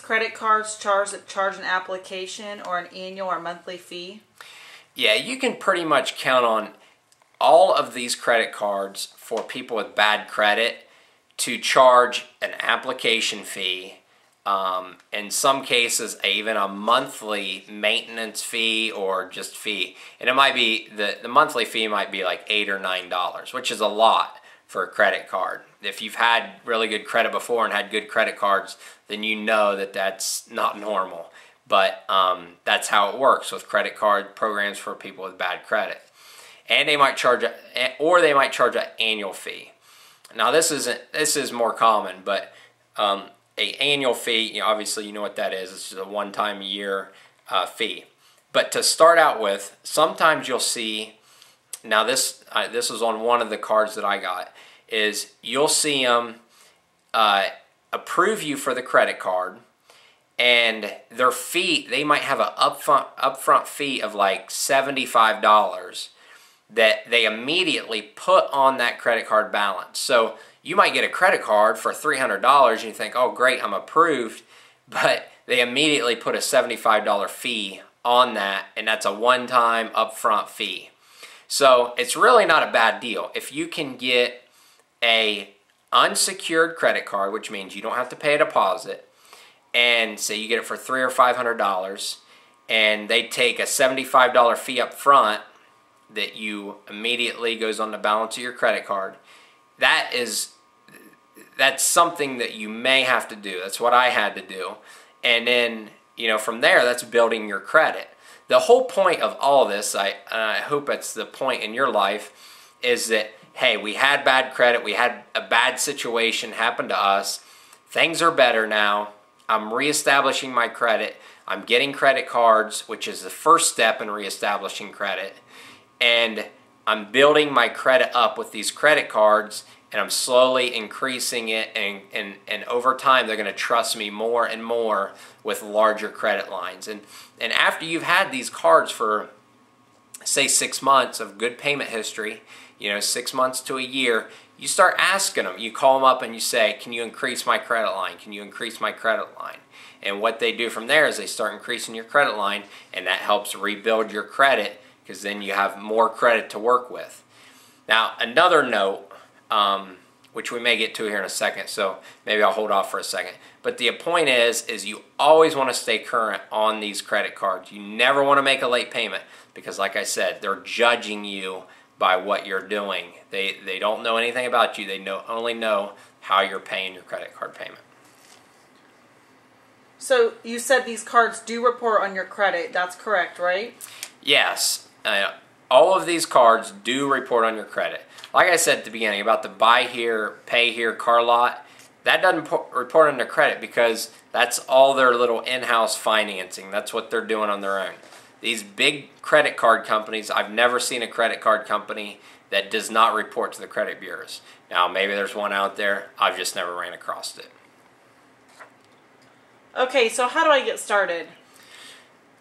credit cards charge an application or an annual or monthly fee? Yeah, you can pretty much count on all of these credit cards for people with bad credit to charge an application fee. In some cases, even a monthly maintenance fee or just fee. And it might be, the monthly fee might be like $8 or $9, which is a lot for a credit card. If you've had really good credit before and had good credit cards, then you know that that's not normal. But that's how it works with credit card programs for people with bad credit. And they might charge, they might charge an annual fee. Now this is more common, but a annual fee, obviously you know what that is. It's just a one-time a year fee. But to start out with, sometimes you'll see, now this was on one of the cards that I got, is you'll see them approve you for the credit card, and their fee, they might have an upfront fee of like $75 that they immediately put on that credit card balance. So you might get a credit card for $300 and you think, oh great, I'm approved, but they immediately put a $75 fee on that, and that's a one-time upfront fee. So it's really not a bad deal. If you can get a unsecured credit card, which means you don't have to pay a deposit, and say you get it for $300 or $500, and they take a $75 fee up front that you immediately goes on the balance of your credit card, that's something that you may have to do. That's what I had to do. And then, from there, that's building your credit. The whole point of all this, I hope it's the point in your life, is that, hey, we had bad credit, we had a bad situation happen to us, things are better now, I'm reestablishing my credit, I'm getting credit cards, which is the first step in reestablishing credit, and I'm building my credit up with these credit cards, and I'm slowly increasing it, and over time they're going to trust me more and more with larger credit lines. And after you've had these cards for, say, 6 months of good payment history, 6 months to a year, you start asking them. You call them up and you say, can you increase my credit line? Can you increase my credit line? And what they do from there is they start increasing your credit line, and that helps rebuild your credit, because then you have more credit to work with. Now, another note, which we may get to here in a second, so maybe I'll hold off for a second. But the point is you always want to stay current on these credit cards. You never want to make a late payment, because like I said, they're judging you by what you're doing. They don't know anything about you. They only know how you're paying your credit card payment. So you said these cards do report on your credit. That's correct, right? Yes. All of these cards do report on your credit. Like I said at the beginning about the buy here, pay here car lot, that doesn't report on their credit, because that's all their little in-house financing. That's what they're doing on their own. These big credit card companies, I've never seen a credit card company that does not report to the credit bureaus. Now, maybe there's one out there. I've just never ran across it. Okay, so how do I get started?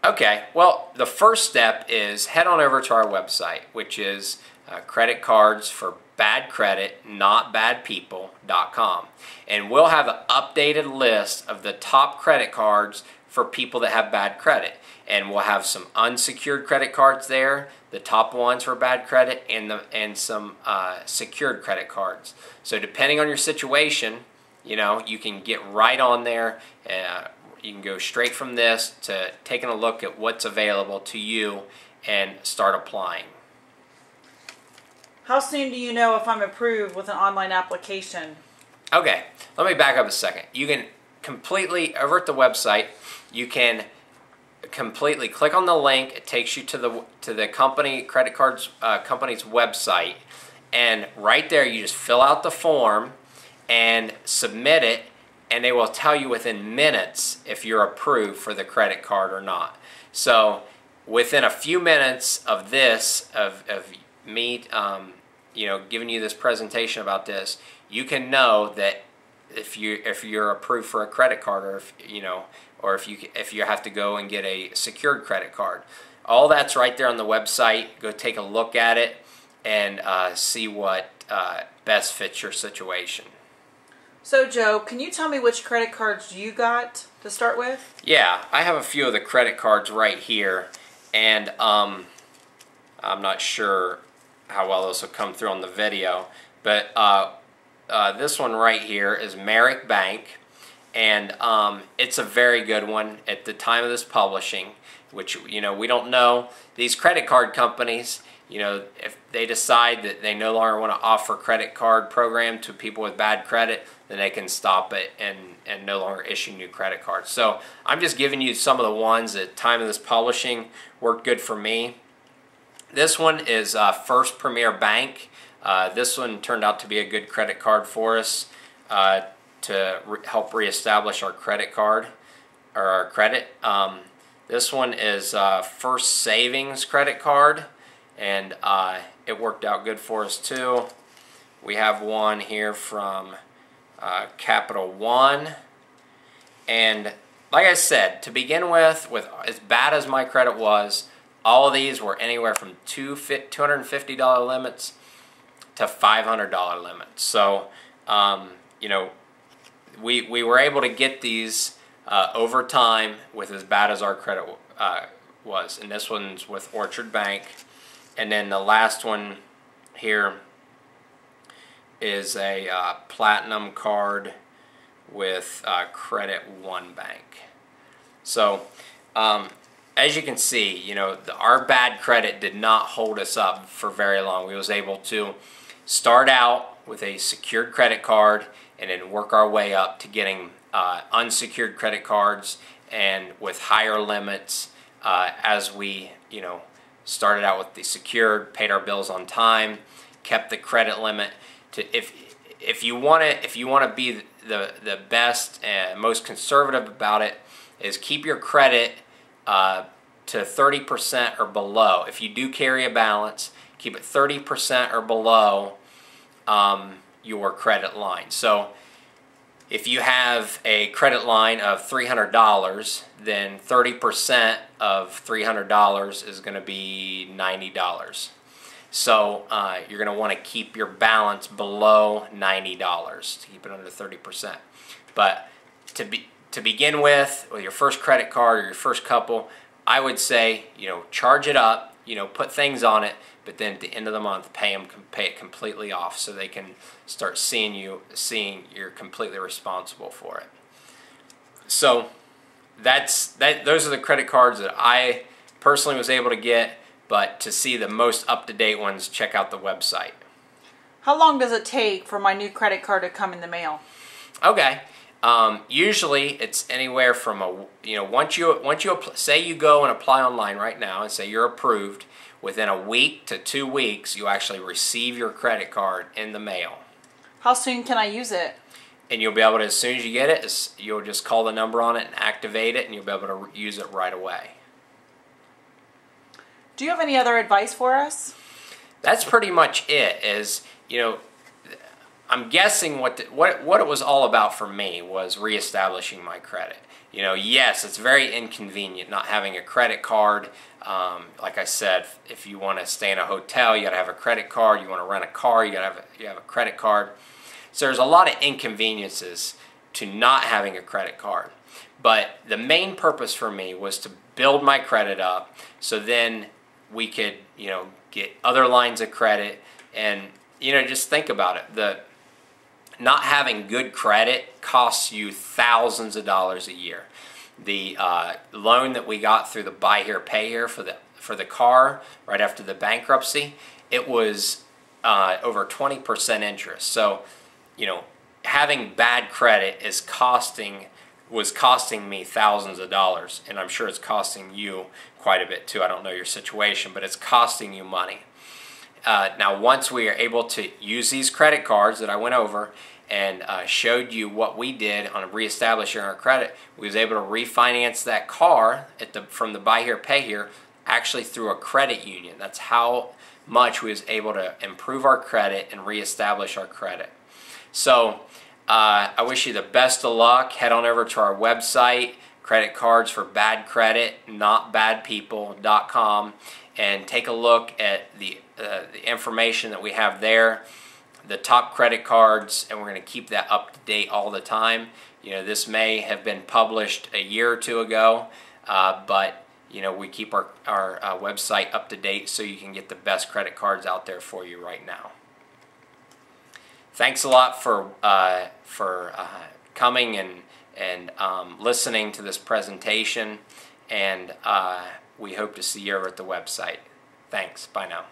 Okay, well, the first step is head on over to our website, which is creditcardsforbadcreditnotbadpeople.com. And we'll have an updated list of the top credit cards for people that have bad credit. And we'll have some unsecured credit cards there, the top ones for bad credit, and some secured credit cards. So depending on your situation, you can get right on there. You can go straight from this to taking a look at what's available to you and start applying. How soon do you know if I'm approved with an online application? Okay, let me back up a second. You can completely, over at the website, you can completely click on the link. It takes you to the company, credit cards company's website, and right there you just fill out the form and submit it, and they will tell you within minutes if you're approved for the credit card or not. So within a few minutes of this, of me giving you this presentation about this, you can know that if you're approved for a credit card, or if you have to go and get a secured credit card. All that's right there on the website. Go take a look at it and see what best fits your situation. So Joe, can you tell me which credit cards you got to start with? Yeah, I have a few of the credit cards right here, and I'm not sure how well this will come through on the video, but this one right here is Merrick Bank, and it's a very good one at the time of this publishing, which, we don't know. These credit card companies, if they decide that they no longer want to offer credit card program to people with bad credit, then they can stop it and no longer issue new credit cards. So I'm just giving you some of the ones at time of this publishing worked good for me. This one is First Premier Bank. This one turned out to be a good credit card for us to help reestablish our credit card or our credit. This one is First Savings credit card, and it worked out good for us too. We have one here from Capital One, and like I said, to begin with as bad as my credit was, all of these were anywhere from $250 limits to $500 limits. So, we were able to get these over time with as bad as our credit was. And this one's with Orchard Bank. And then the last one here is a platinum card with Credit One Bank. So, as you can see, our bad credit did not hold us up for very long. We was able to start out with a secured credit card and then work our way up to getting unsecured credit cards and with higher limits as we, started out with the secured, paid our bills on time, kept the credit limit. If you want to be the best and most conservative about it, is keep your credit to 30% or below. If you do carry a balance, keep it 30% or below your credit line. So if you have a credit line of $300, then 30% of $300 is going to be $90. So you're going to want to keep your balance below $90 to keep it under 30%. But to begin with your first credit card or your first couple, I would say, charge it up, put things on it, but then at the end of the month, pay it completely off so they can start seeing you're completely responsible for it. So those are the credit cards that I personally was able to get, but to see the most up-to-date ones, check out the website. How long does it take for my new credit card to come in the mail? Okay. Usually it's anywhere from once you say you go and apply online right now and say you're approved, within a week to 2 weeks you actually receive your credit card in the mail. How soon can I use it? And you'll be able to, as soon as you get it, you'll just call the number on it and activate it, and you'll be able to use it right away. Do you have any other advice for us? That's pretty much it. I'm guessing what it was all about for me was reestablishing my credit. Yes, it's very inconvenient not having a credit card. Like I said, if you want to stay in a hotel, you got to have a credit card. You want to rent a car, you have a credit card. So there's a lot of inconveniences to not having a credit card. But the main purpose for me was to build my credit up so then we could, get other lines of credit. And, just think about it. Not having good credit costs you thousands of dollars a year. The loan that we got through the Buy Here, Pay Here for the car right after the bankruptcy, it was over 20% interest. So, having bad credit was costing me thousands of dollars, and I'm sure it's costing you quite a bit too. I don't know your situation, but it's costing you money. Now, once we are able to use these credit cards that I went over and showed you what we did on reestablishing our credit, we was able to refinance that car from the Buy Here, Pay Here actually through a credit union. That's how much we was able to improve our credit and reestablish our credit. So I wish you the best of luck. Head on over to our website, Credit Cards for Bad Credit, notbadpeople.com, and take a look at the information that we have there. the top credit cards, and we're going to keep that up to date all the time. You know, this may have been published a year or two ago, but you know, we keep our website up to date so you can get the best credit cards out there for you right now. Thanks a lot for coming and listening to this presentation, and we hope to see you over at the website. Thanks. Bye now.